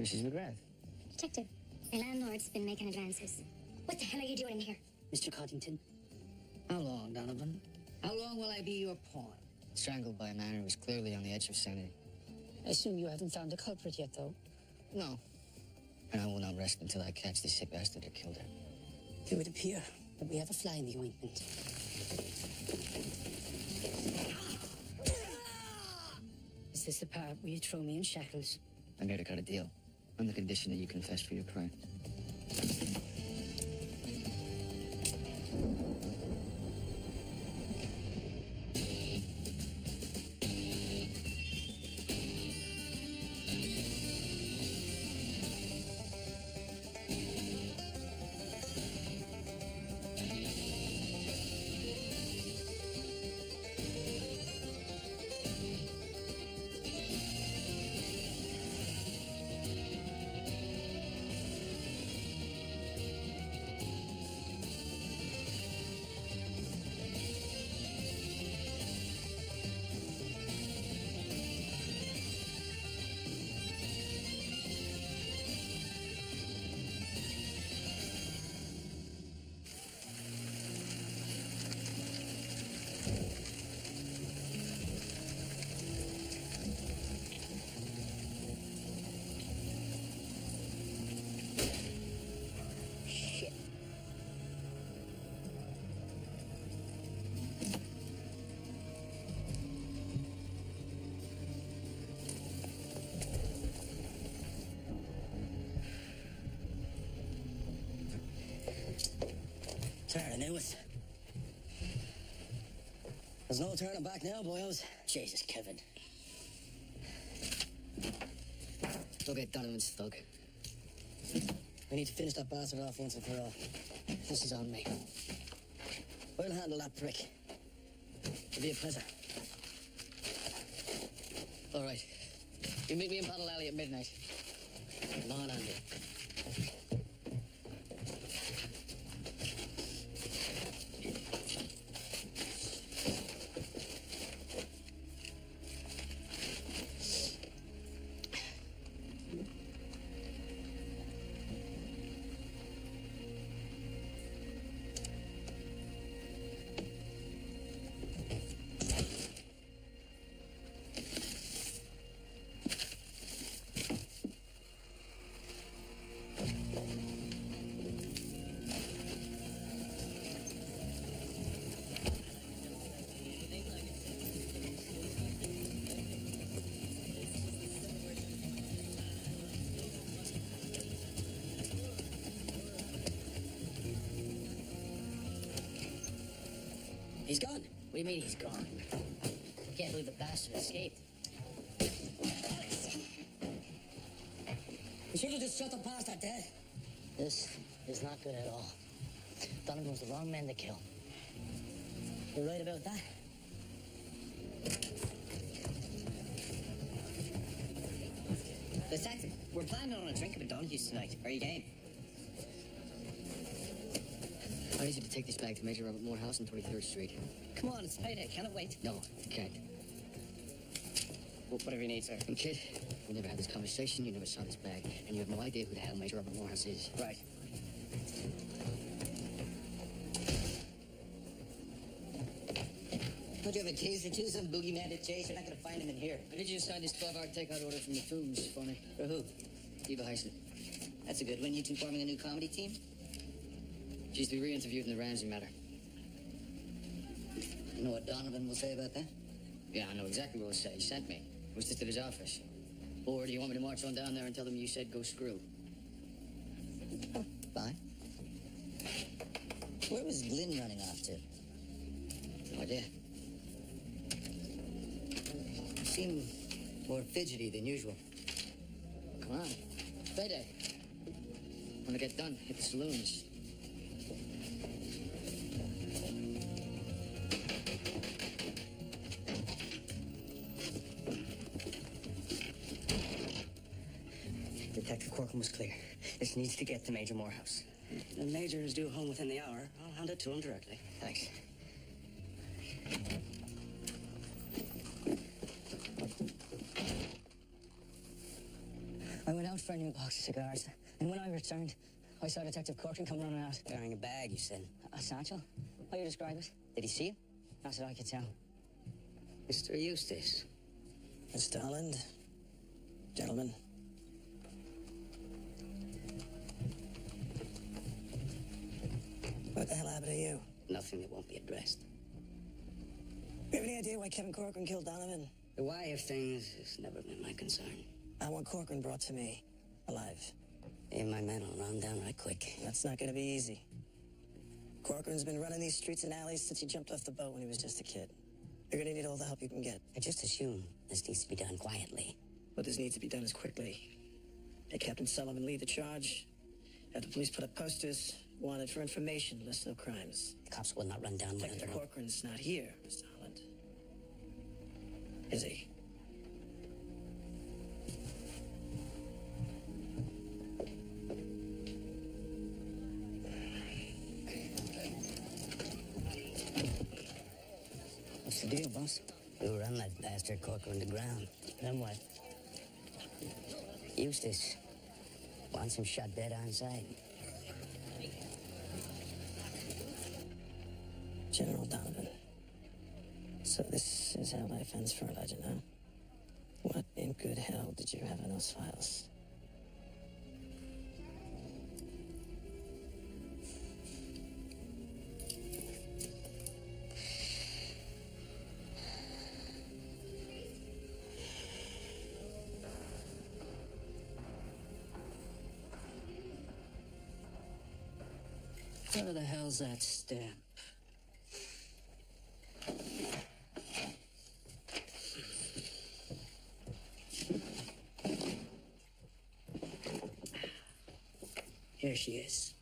Mrs. McGrath. Detective, my landlord's been making advances. What the hell are you doing in here? Mr. Coddington. How long, Donovan? How long will I be your pawn? Strangled by a man who was clearly on the edge of sanity. I assume you haven't found a culprit yet, though? No. And I will not rest until I catch the sick bastard that killed her. It would appear that we have a fly in the ointment. Is this the part where you throw me in shackles? I'm here to cut a deal. On the condition that you confess for your crime. Sorry, I knew it. There's no turning back now, boys. Jesus, Kevin. Go get Donovan's thug. We need to finish that bastard off once and for all. This is on me. We'll handle that prick. It'll be a pleasure. All right. You meet me in Bottle Alley at midnight. Come on, Andy. He's gone. What do you mean he's gone? I can't believe the bastard escaped. We should have just shut the bastard dead. This is not good at all. Donovan was the wrong man to kill. You're right about that. Detective, we're planning on a drink of O'Donoghue's tonight. Are you game? I need you to take this bag to Major Robert Moore House on 23rd Street. Come on, it's payday. Can it wait? No, you can't. Well, whatever you need, sir. And kid, we never had this conversation, you never saw this bag, and you have no idea who the hell Major Robert Moore House is. Right. Don't you have a taser too? Some boogeyman to chase? You're not going to find him in here. Why did you sign this 12-hour takeout order from the Tombs, funny? For who? Eva Heisen. That's a good one. You two forming a new comedy team? She's to be re-interviewed in the Ramsey matter. You know what Donovan will say about that? Yeah, I know exactly what he'll say. He sent me. It was just at his office. Or do you want me to march on down there and tell them you said go screw? Oh, fine. Where was Glynn running off to? No idea. You seem more fidgety than usual. Come on. Payday. When I get done, hit the saloons. Detective Corcoran was clear. This needs to get to Major Morehouse. The Major is due home within the hour. I'll hand it to him directly. Thanks. I went out for a new box of cigars, and when I returned, I saw Detective Corcoran come running out. Carrying a bag, you said. A satchel? How you describe it? Did he see you? That's what I could tell. Mr. Eustace. Mr. Holland. Gentlemen. What the hell happened to you? Nothing that won't be addressed. You have any idea why Kevin Corcoran killed Donovan? The why of things has never been my concern. I want Corcoran brought to me, alive. And my men will run down right quick. That's not gonna be easy. Corcoran's been running these streets and alleys since he jumped off the boat when he was just a kid. You're gonna need all the help you can get. I just assume this needs to be done quietly. But this needs to be done as quickly. Have Captain Sullivan lead the charge. Have the police put up posters. Wanted for information, list no crimes. The cops will not run down one of Detective their own. Corcoran's not here, Mr. Holland. Is he? What's the deal, boss? We'll run that bastard Corcoran to ground. Then what? Eustace wants him shot dead on sight. General Donovan. So this is how life ends for a legend, huh? What in good hell did you have in those files? What the hell's that stamp? Here she is.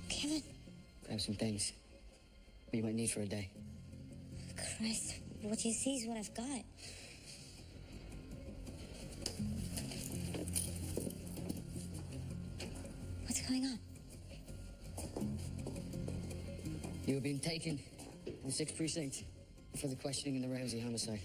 Kevin. Grab some things. What you might need for a day. Christ, what you see is what I've got. What's going on? You were being taken in the 6th precinct for the questioning in the Ramsey homicide.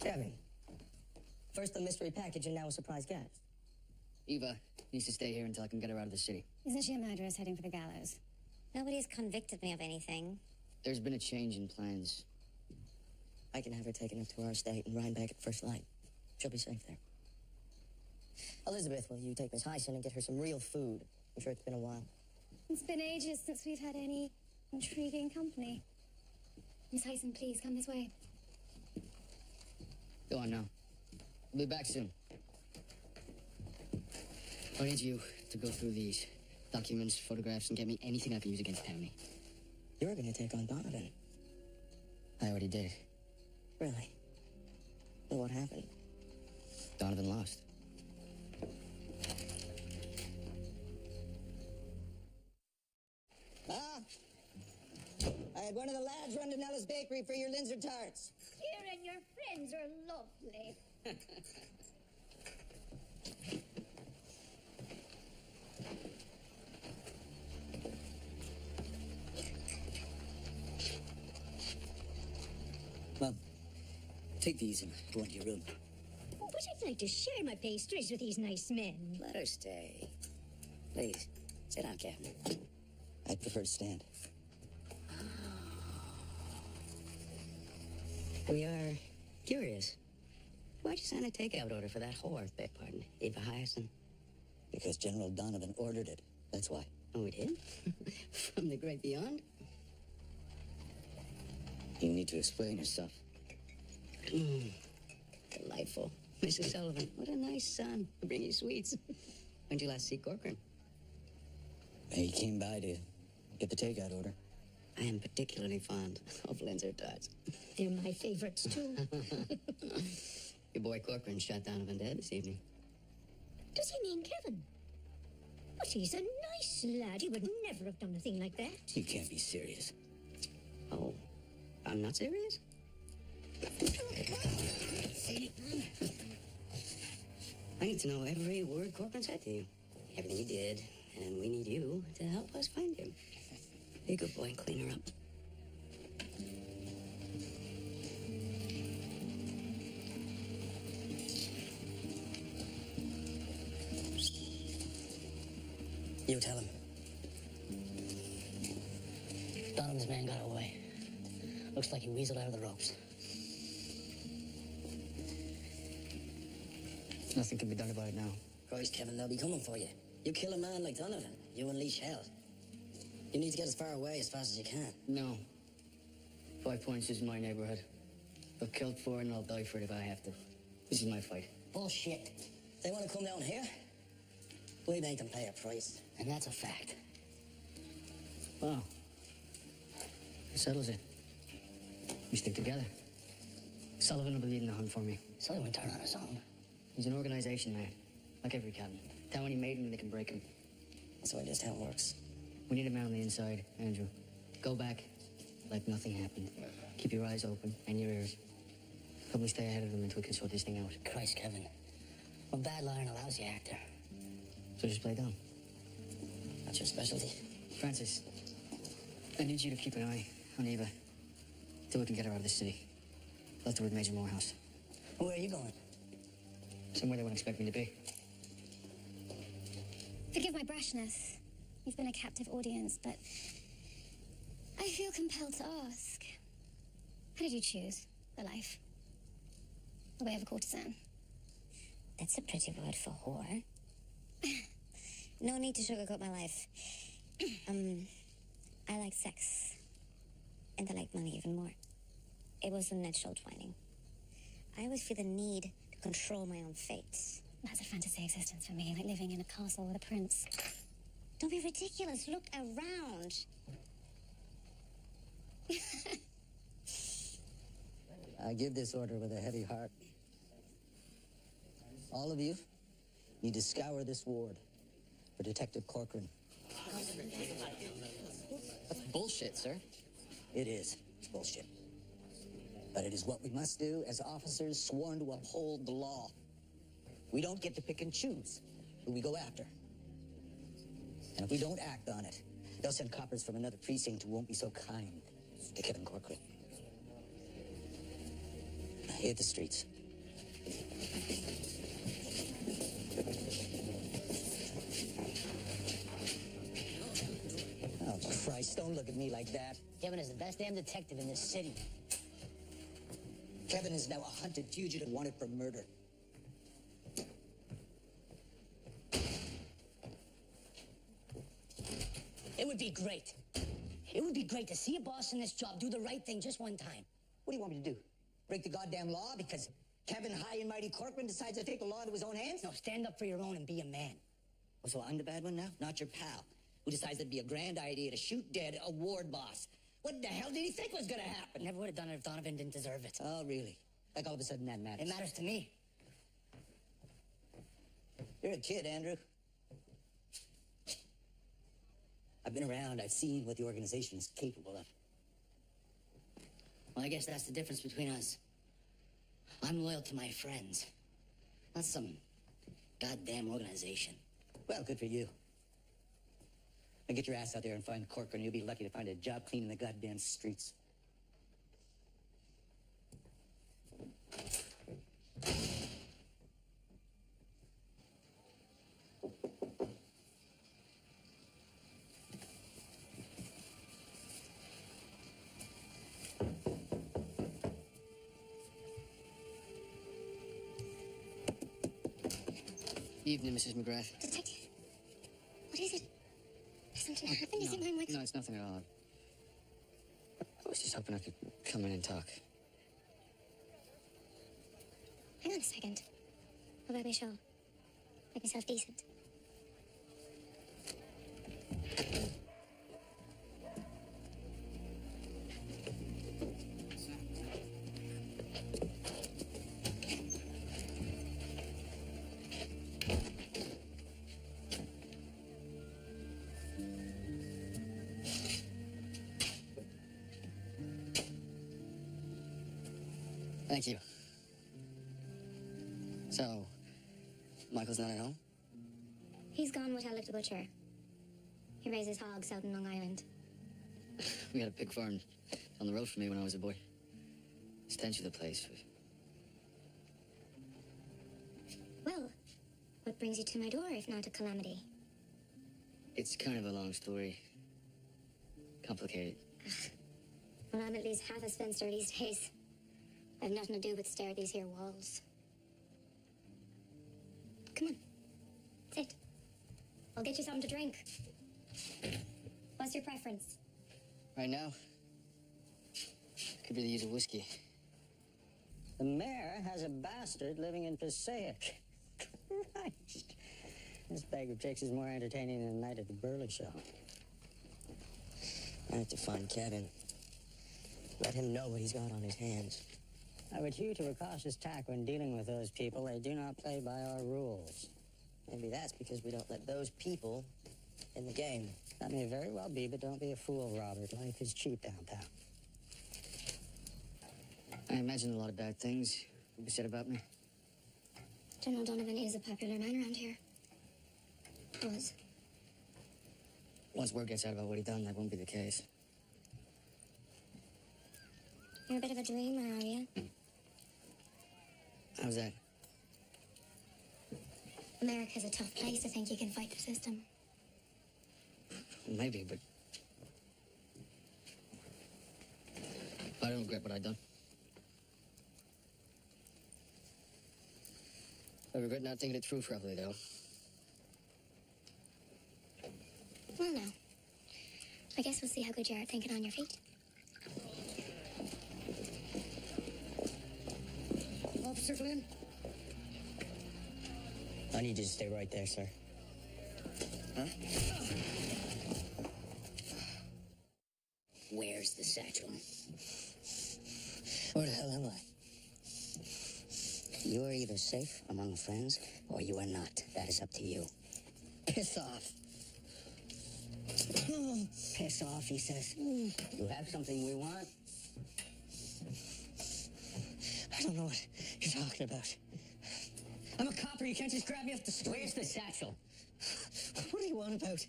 Kevin. First a mystery package and now a surprise guest. Eva needs to stay here until I can get her out of the city. Isn't she a murderess heading for the gallows? Nobody's convicted me of anything. There's been a change in plans. I can have her taken up to our estate and ride back at first light. She'll be safe there. Elizabeth, will you take Miss Hyson and get her some real food? I'm sure it's been a while. It's been ages since we've had any intriguing company. Miss Hyson, please come this way. Go on now. I'll be back soon. I need you to go through these documents, photographs, and get me anything I can use against Tammy. You're gonna take on Donovan. I already did. Really? Well, what happened? Donovan lost. Ah! I had one of the lads run to Nella's bakery for your Linzer tarts. You and your friends are lovely. Well, take these and go into your room. But I'd like to share my pastries with these nice men. Let her stay. Please, sit down, Captain. I'd prefer to stand. We are curious. Why'd you sign a takeout order for that whore? Beg pardon, Eva Hyson? Because General Donovan ordered it. That's why. Oh, we did? From the great beyond? You need to explain yourself. Delightful. Mrs. Sullivan, what a nice son. Bring you sweets. When'd you last see Corcoran? He came by to get the takeout order. I am particularly fond of Linzer tarts. They're my favorites, too. Your boy Corcoran shot down a vendetta this evening. Does he mean Kevin? But he's a nice lad. He would never have done a thing like that. You can't be serious. Oh, I'm not serious? I need to know every word Corcoran said to you. Everything he did, and we need you to help us find him. Be a good boy and clean her up. You tell him. Donovan's man got away. Looks like he weaseled out of the ropes. Nothing can be done about it now. Christ, Kevin, they'll be coming for you. You kill a man like Donovan, you unleash hell. You need to get as far away as fast as you can. No. 5 Points is my neighborhood. I've killed for it and I'll die for it if I have to. This is my fight. Bullshit. They want to come down here? We make them pay a price. And that's a fact. Well, it settles it. We stick together. Sullivan will be leading the hunt for me. Sullivan turn on his own. He's an organization man, like every captain. Tell when he made him, they can break him. That's the way this town works. We need a man on the inside, Andrew. Go back like nothing happened. Keep your eyes open and your ears. Help me stay ahead of them until we can sort this thing out. Christ, Kevin. One bad line allows you actor. So just play dumb. That's your specialty. Francis, I need you to keep an eye on Eva till we can get her out of the city. Left her with Major Morehouse. Where are you going? Somewhere they wouldn't expect me to be. Forgive my brashness. You've been a captive audience, but I feel compelled to ask. How did you choose the life? The way of a courtesan? That's a pretty word for whore. No need to sugarcoat my life. I like sex. And I like money even more. It was a natural twining. I always feel the need to control my own fate. That's a fantasy existence for me, like living in a castle with a prince. Don't be ridiculous. Look around. I give this order with a heavy heart. All of you need to scour this ward for Detective Corcoran. That's bullshit, sir. It is. It's bullshit. But it is what we must do as officers sworn to uphold the law. We don't get to pick and choose who we go after. And if we don't act on it, they'll send coppers from another precinct who won't be so kind to Kevin Corcoran. Now hit the streets. Oh, Christ, don't look at me like that. Kevin is the best damn detective in this city. Kevin is now a hunted fugitive wanted for murder. It would be great. It would be great to see a boss in this job do the right thing just one time. What do you want me to do? Break the goddamn law because Kevin High and Mighty Corcoran decides to take the law into his own hands? No, stand up for your own and be a man. Oh, so I'm the bad one now? Not your pal, who decides it'd be a grand idea to shoot dead a ward boss. What the hell did he think was gonna happen? Never would have done it if Donovan didn't deserve it. Oh, really? Like all of a sudden that matters? It matters to me. You're a kid, Andrew. I've been around. I've seen what the organization is capable of. Well, I guess that's the difference between us. I'm loyal to my friends, not some goddamn organization. Well, good for you. Now get your ass out there and find Corcoran. You'll be lucky to find a job cleaning the goddamn streets. Evening, Mrs. McGrath. Detective, what is it? Has something happened? Is it my microphone? No, it's nothing at all. I was just hoping I could come in and talk. Hang on a second. I'll grab my shawl. Make myself decent. Thank you. So, Michael's not at home? He's gone with Alec the Butcher. He raises hogs out in Long Island. We had a pig farm on the road from me when I was a boy. Stench of the place. Well, what brings you to my door if not a calamity? It's kind of a long story. Complicated. Well, I'm at least half a spinster these days. I've nothing to do but stare at these here walls. Come on. Sit. I'll get you something to drink. What's your preference? Right now, could really use a whiskey. The mayor has a bastard living in Passaic. Christ. This bag of tricks is more entertaining than a night at the Burley show. I have to find Kevin. Let him know what he's got on his hands. I would hew to a cautious tack when dealing with those people. They do not play by our rules. Maybe that's because we don't let those people in the game. That may very well be, but don't be a fool, Robert. Life is cheap downtown. I imagine a lot of bad things will be said about me. General Donovan is a popular man around here. Was. Once word gets out about what he done, that won't be the case. You're a bit of a dreamer, are you? How's that? America's a tough place to think you can fight the system. Maybe, but I don't regret what I done. I regret not thinking it through properly, though. Well, now, I guess we'll see how good you are at thinking on your feet. Officer Flynn? I need you to stay right there, sir. Huh? Where's the satchel? Where the hell am I? You are either safe among friends or you are not. That is up to you. Piss off. Piss off, he says. You have something we want? I don't know what you're talking about. I'm a copper. You can't just grab me off the street. Where's the satchel? What do you want about?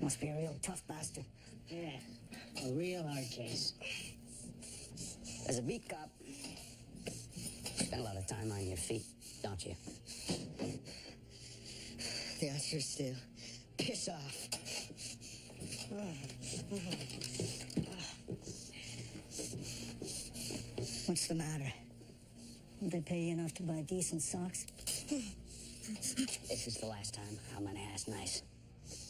Must be a real tough bastard. Yeah, a real hard case. As a beat cop, you spend a lot of time on your feet, don't you? The answer is still piss off. What's the matter? Did they pay you enough to buy decent socks? This is the last time I'm gonna ask nice.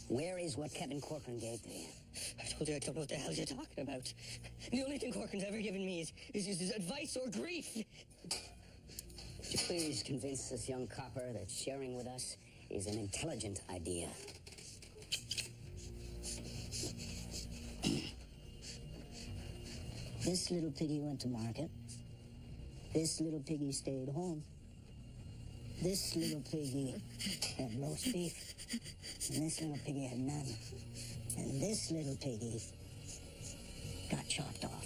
Where is what Kevin Corcoran gave to you? I told you I don't know what the hell you're talking about. The only thing Corcoran's ever given me is advice or grief. Would you please convince this young copper that sharing with us is an intelligent idea? This little piggy went to market. This little piggy stayed home. This little piggy had roast beef. And this little piggy had none. And this little piggy got chopped off.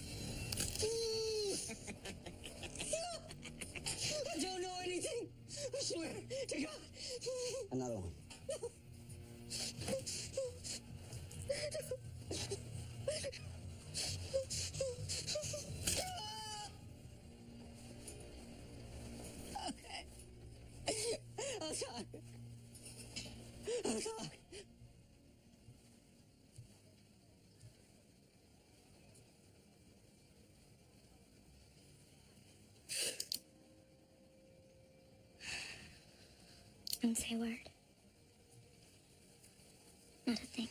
I don't know anything. I swear to God. Another one. Okay. I'll talk. I'll talk. Don't say a word. Not a thing.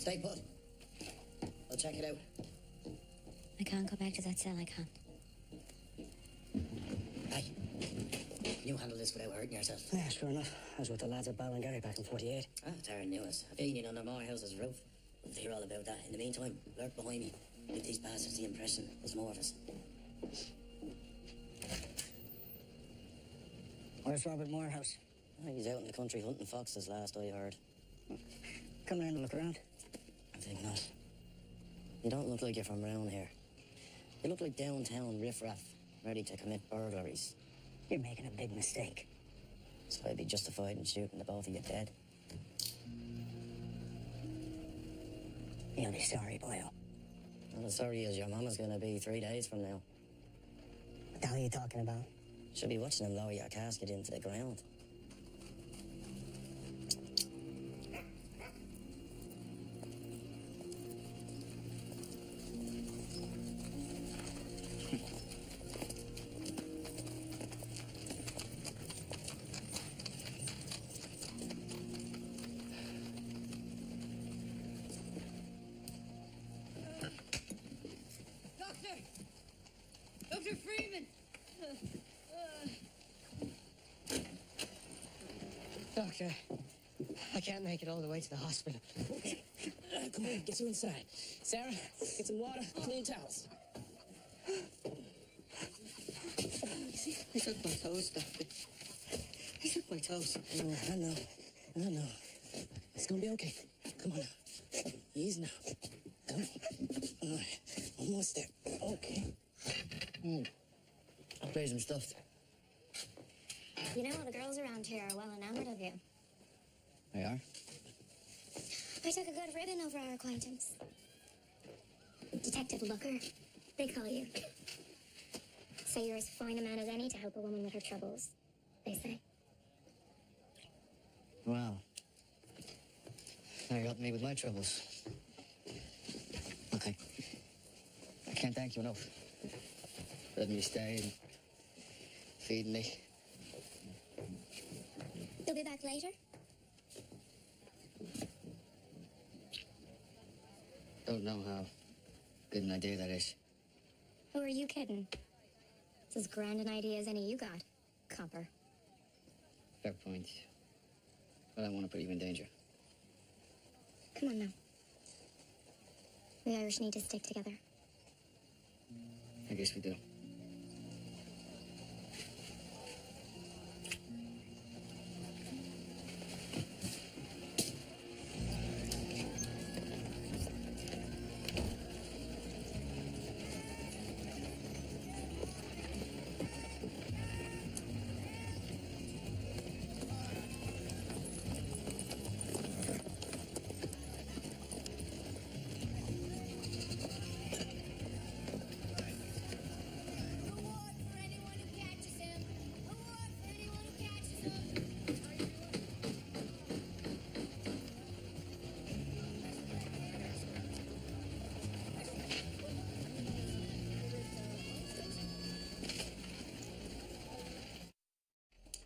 Stay put. I'll check it out. I can't go back to that cell, I can't. Hey, can you handle this without hurting yourself? Yeah, sure enough. I was with the lads at Ballingarry back in 48. Ah, Taryn knew us. I've been under more house's roof. We'll hear all about that. In the meantime, lurk behind me. Give these bastards the impression there's more of us. Where's Robert Morehouse? Oh, he's out in the country hunting foxes, last I heard. Come around and look around. I think not. You don't look like you're from around here. You look like downtown riffraff, ready to commit burglaries. You're making a big mistake. So I'd be justified in shooting the both of you dead. You'll be sorry, boyo. Not as sorry as your mama's gonna be 3 days from now. What the hell are you talking about? Should be watching them lower your casket into the ground. Dr. Freeman! Doctor, I can't make it all the way to the hospital. Come on, get you inside. Sarah, get some water, clean towels. He took my toes, Doctor. He took my toes. I know. It's gonna be okay. Come on now. Ease now. Come on. All right. Almost there. Okay. I'll play some stuff. You know, all the girls around here are well enamored of you. They are? I took a good ribbon over our acquaintance. Detective Looker, they call you. Say you're as fine a man as any to help a woman with her troubles, they say. Well, now you're helping me with my troubles. Okay. I can't thank you enough. Letting me stay and feeding me. You'll be back later? Don't know how good an idea that is. Who are you kidding? It's as grand an idea as any you got, copper. Fair point. But I don't want to put you in danger. Come on now. We Irish need to stick together. I guess we do.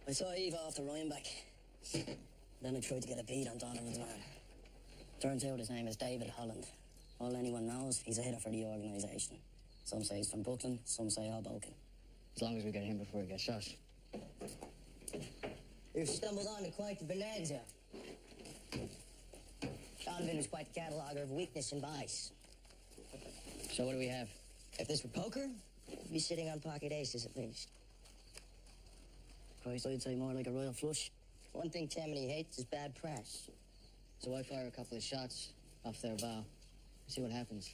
I saw Eve off the Rhinebeck. Then I tried to get a beat on Donovan's man. Turns out his name is David Holland. All anyone knows, he's a hitter for the organisation. Some say he's from Brooklyn, some say Hoboken. As long as we get him before he gets shot. You've stumbled on to quite the bonanza. Donovan is quite the cataloguer of weakness and vice. So what do we have? If this were poker, we'd be sitting on pocket aces at least. Christ, I'd say more like a royal flush. One thing Tammany hates is bad press. So I fire a couple of shots off their bow. See what happens.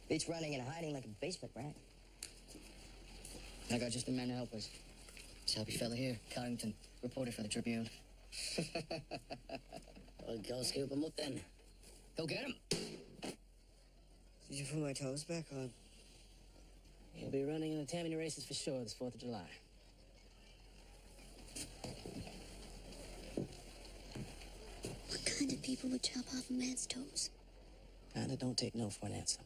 Beats running and hiding like a basement rat. I got just the man to help us. This happy fella here, Carrington, reporter for the Tribune. I'll go scoop him up then. Go get him! Did you put my toes back on? He'll be running in the Tammany races for sure this 4th of July. What kind of people would chop off a man's toes? Kinda don't take no for an answer.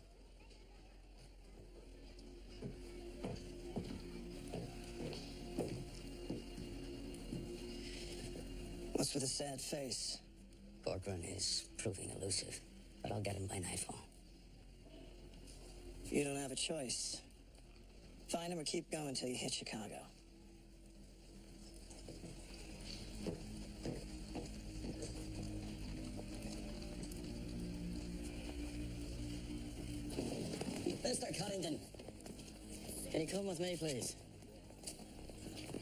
What's with a sad face? Corcoran is proving elusive, but I'll get him by nightfall. You don't have a choice. Find him or keep going till you hit Chicago. Mr. Cuddington, Can you come with me, please?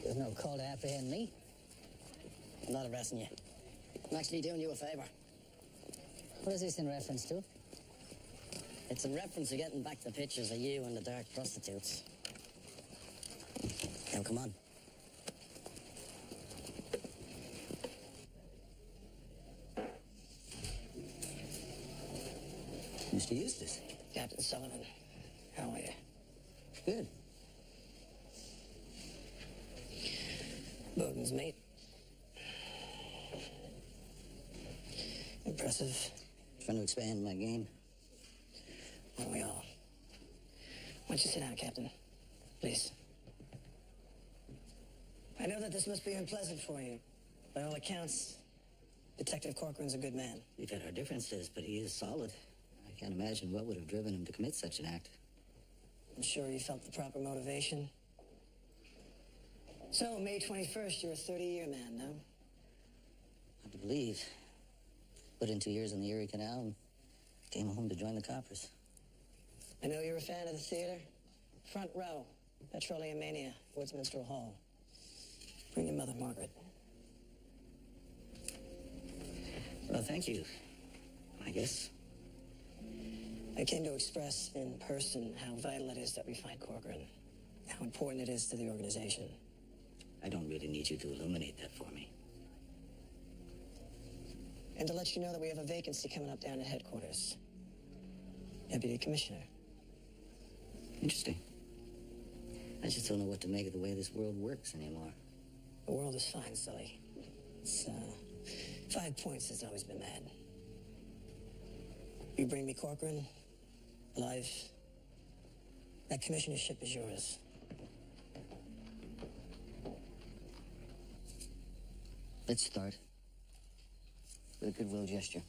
there's no call to apprehend me. I'm not arresting you. I'm actually doing you a favor. What is this in reference to? It's in reference to getting back the pictures of you and the dark prostitutes. Now, come on. Mr. Eustace. Captain Sullivan, how are you? Good. Bowden's mate. Impressive. Trying to expand my game. Aren't we all? Why don't you sit down, Captain? Please. I know that this must be unpleasant for you. By all accounts, Detective Corcoran's a good man. We've had our differences, but he is solid. I can't imagine what would have driven him to commit such an act. I'm sure you felt the proper motivation. So, May 21st, you're a 30-year man, no? Hard to believe. Put in 2 years in the Erie Canal and came home to join the coppers. I know you're a fan of the theater. Front row, Petroleum Mania, Woodsminster Hall. Bring your mother, Margaret. Well, thank you, I guess. I came to express in person how vital it is that we find Corcoran, how important it is to the organization. I don't really need you to illuminate that for me. And to let you know that we have a vacancy coming up down at headquarters. Deputy Commissioner. Interesting. I just don't know what to make of the way this world works anymore. The world is fine, Sully. It's, 5 points has always been mad. You bring me Corcoran, alive, that commissionership is yours. Let's start with a goodwill gesture.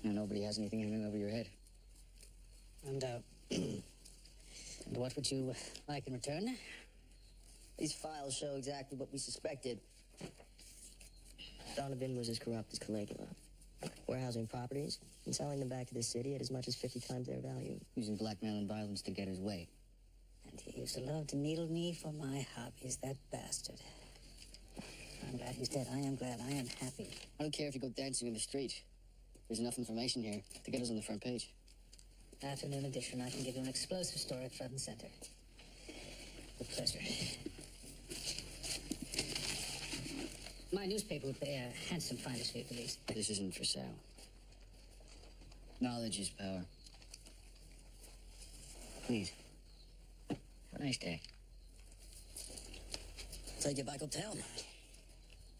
Now, nobody has anything hanging over your head. And what would you like in return? These files show exactly what we suspected. Donovan was as corrupt as Caligula. Warehousing properties and selling them back to the city at as much as 50 times their value. Using blackmail and violence to get his way. And he used to love to needle me for my hobbies, that bastard. I'm glad he's dead. I am glad. I am happy. I don't care if you go dancing in the street. There's enough information here to get us on the front page. Afternoon edition, I can give you an explosive story front and center. With pleasure. My newspaper would pay a handsome finder's fee for these. This isn't for sale. Knowledge is power. Please. Have a nice day. Take you back uptown.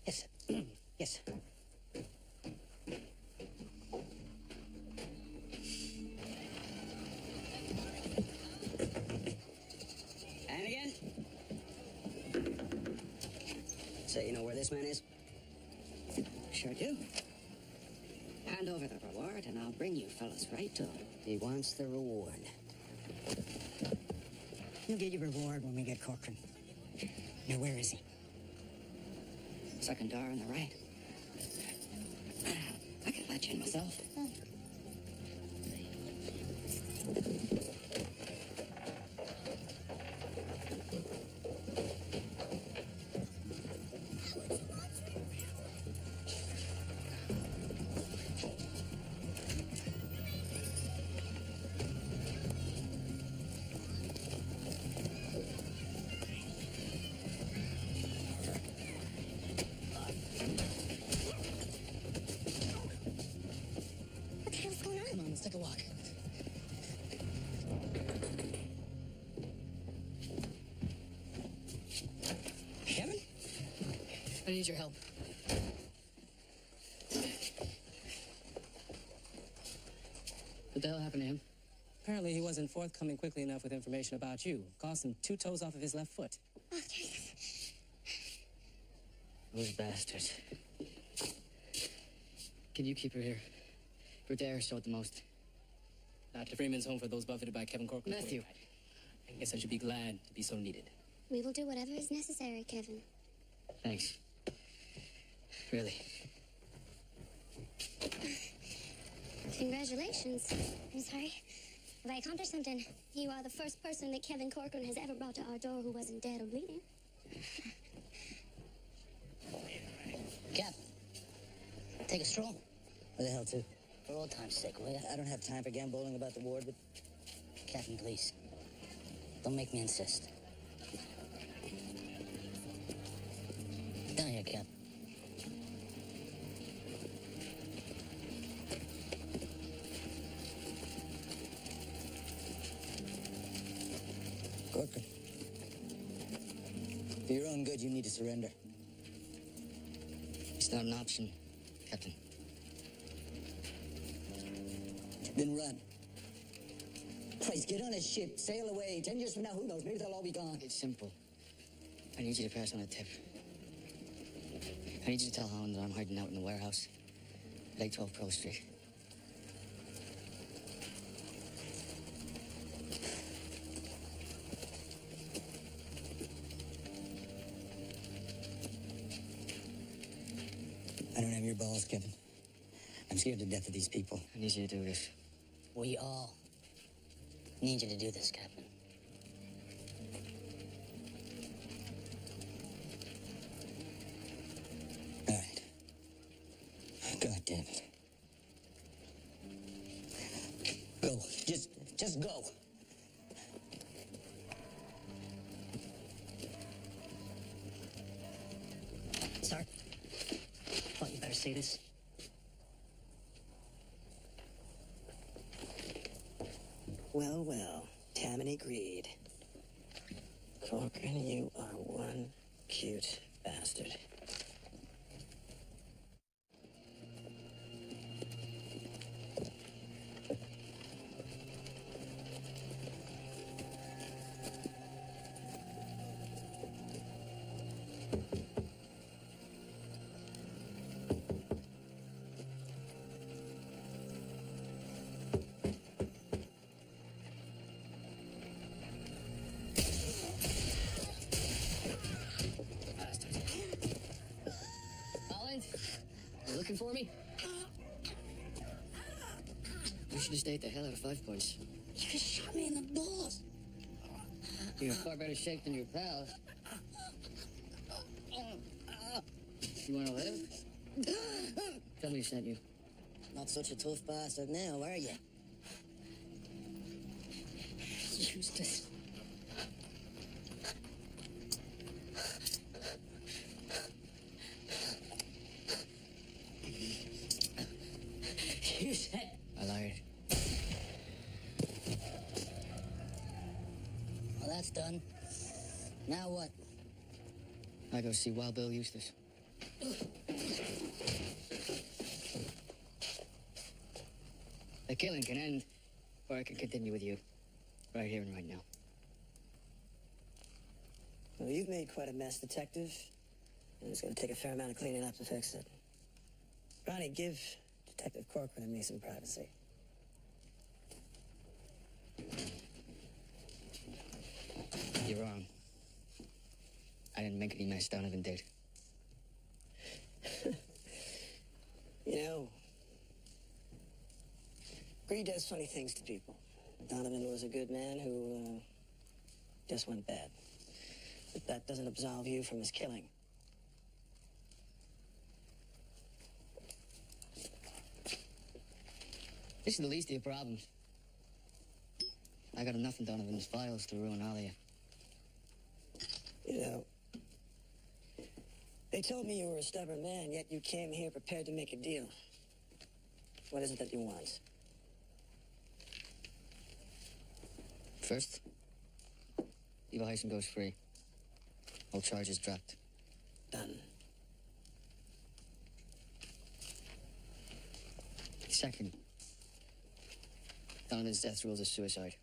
Yes. Yes. And again. So you know where this man is? Sure do. Hand over the reward, and I'll bring you fellas right to him. He wants the reward. You'll get your reward when we get Corcoran. Now, where is he? Second door on the right. I can let you in myself. need your help. What the hell happened to him? Apparently he wasn't forthcoming quickly enough with information about you. Cost him 2 toes off of his left foot. Oh, Jesus. Those bastards. Can you keep her here? For Dare showed the most. Dr. Freeman's home for those buffeted by Kevin Corcoran. Matthew. I guess I should be glad to be so needed. We will do whatever is necessary, Kevin. Thanks. Really. Congratulations. I'm sorry. Have I accomplished something? You are the first person that Kevin Corcoran has ever brought to our door who wasn't dead or bleeding. Cap, take a stroll. Where the hell to? For old time's sake, will ya? I don't have time for gamboling about the ward, but Captain, please. Don't make me insist. Down here, Cap. Corcoran, for your own good, you need to surrender. It's not an option, Captain. Then run. Christ, get on a ship, sail away. 10 years from now, who knows? Maybe they'll all be gone. It's simple. I need you to pass on a tip. I need you to tell Holland that I'm hiding out in the warehouse. At 812 Pearl Street. I don't have your balls, Kevin. I'm scared to death of these people. I need you to do this. We all need you to do this, Captain. All right. God damn it. Go. Just go. Sir, thought you better say this. Well, well, Tammany agreed. Corcoran, you are one cute bastard. Holland, you looking for me? You should have stayed the hell out of 5 Points. You just shot me in the balls. You're in far better shape than your pals. You want to live? Tell me who sent you. Not such a tough bastard now, are you? Eustace. You said... I lied. Well, that's done. Now what? I go see Wild Bill Eustace. The killing can end, or I can continue with you. Right here and right now. Well, you've made quite a mess, Detective. And it's going to take a fair amount of cleaning up to fix it. Ronnie, give Detective Corcoran and me some privacy. You're wrong. I didn't make any mess. Donovan did. You know, greed does funny things to people. Donovan was a good man who just went bad. But that doesn't absolve you from his killing. This is the least of your problems. I got enough in Donovan's files to ruin all of you. You know, they told me you were a stubborn man, yet you came here prepared to make a deal. What is it that you want? First, Eva Heisen goes free. All charges dropped. Done. Second, Donovan's death rules as suicide.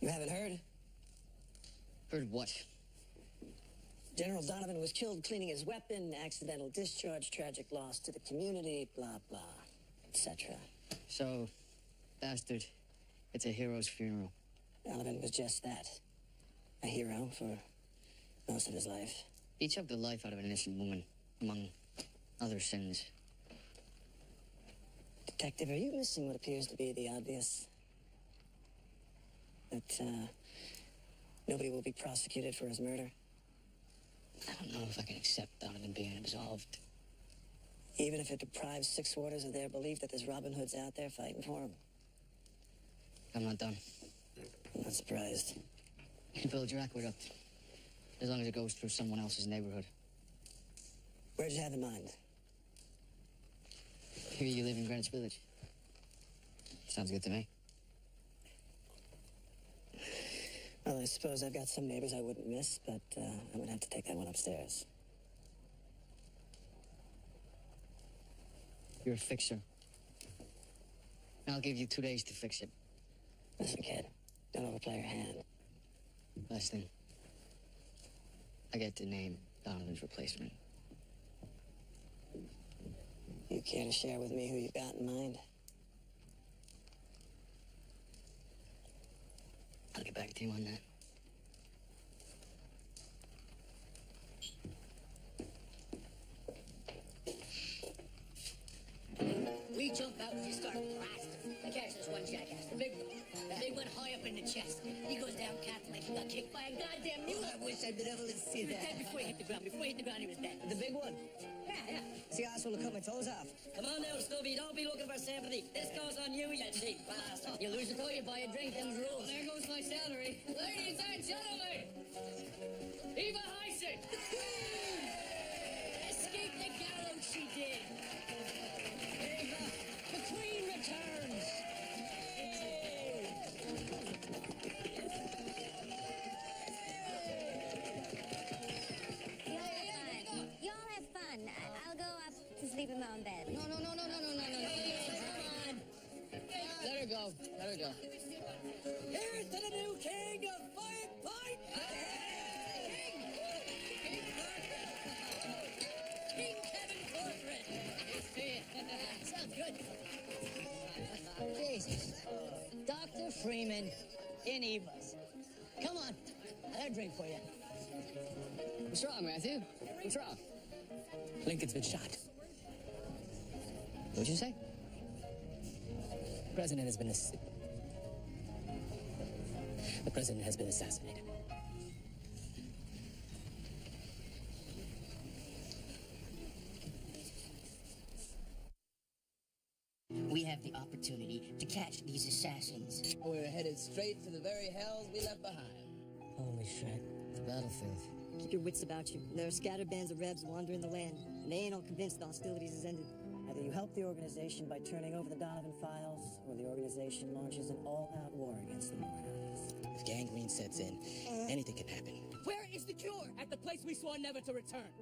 You haven't heard? Heard what? General Donovan was killed cleaning his weapon, accidental discharge, tragic loss to the community, blah, blah, etc. So, bastard, it's a hero's funeral. Donovan was just that. A hero for most of his life. He choked the life out of an innocent woman, among other sins. Detective, are you missing what appears to be the obvious? That, nobody will be prosecuted for his murder? I don't know if I can accept Donovan being absolved. Even if it deprives Six Warders of their belief that there's Robin Hoods out there fighting for him? I'm not done. I'm not surprised. You can build your aqueduct, as long as it goes through someone else's neighborhood. Where'd you have in mind? Here you live in Greenwich Village. Sounds good to me. Well, I suppose I've got some neighbors I wouldn't miss, but I'm gonna have to take that one upstairs. You're a fixer. I'll give you 2 days to fix it. Listen, kid, don't overplay your hand. Last thing, I get to name Donovan's replacement. You care to share with me who you've got in mind? I'll get back to you on that. We jump out and just start blasting. I catch this one jackass, the big one. The big one high up in the chest. He goes down cat like he got kicked by a goddamn mule. I wish I'd been able to see He was that. dead before he hit the ground. Before he hit the ground, he was dead. The big one. Yeah. See, I will cut my toes off. Come on now, Stubby. Don't be looking for sympathy. This goes on you, you cheap bastard. You lose a toe, you buy a drink, them's rules. There goes my salary. Ladies and gentlemen, Eva Heisen. Escape the gallows she did. Eva, the queen returns. Y'all have fun. I'll go up to sleep in my own bed. No. Come on. Let her go. Let her go. Here's to the new king of Five Point. King Kevin Corcoran. Sounds good. Jesus. Dr. Freeman in Eva's. Come on. I had a drink for you. What's wrong, Matthew? What's wrong? Lincoln's been shot. What'd you say? The president has been assassinated. We have the opportunity to catch these assassins. We're headed straight to the very hells we left behind. Holy shit. The battlefield. Keep your wits about you. There are scattered bands of rebs wandering the land, and they ain't all convinced the hostilities has ended. Either you help the organization by turning over the Donovan files, or the organization launches an all-out war against the Morons. If gangrene sets in, anything can happen. Where is the cure? At the place we swore never to return.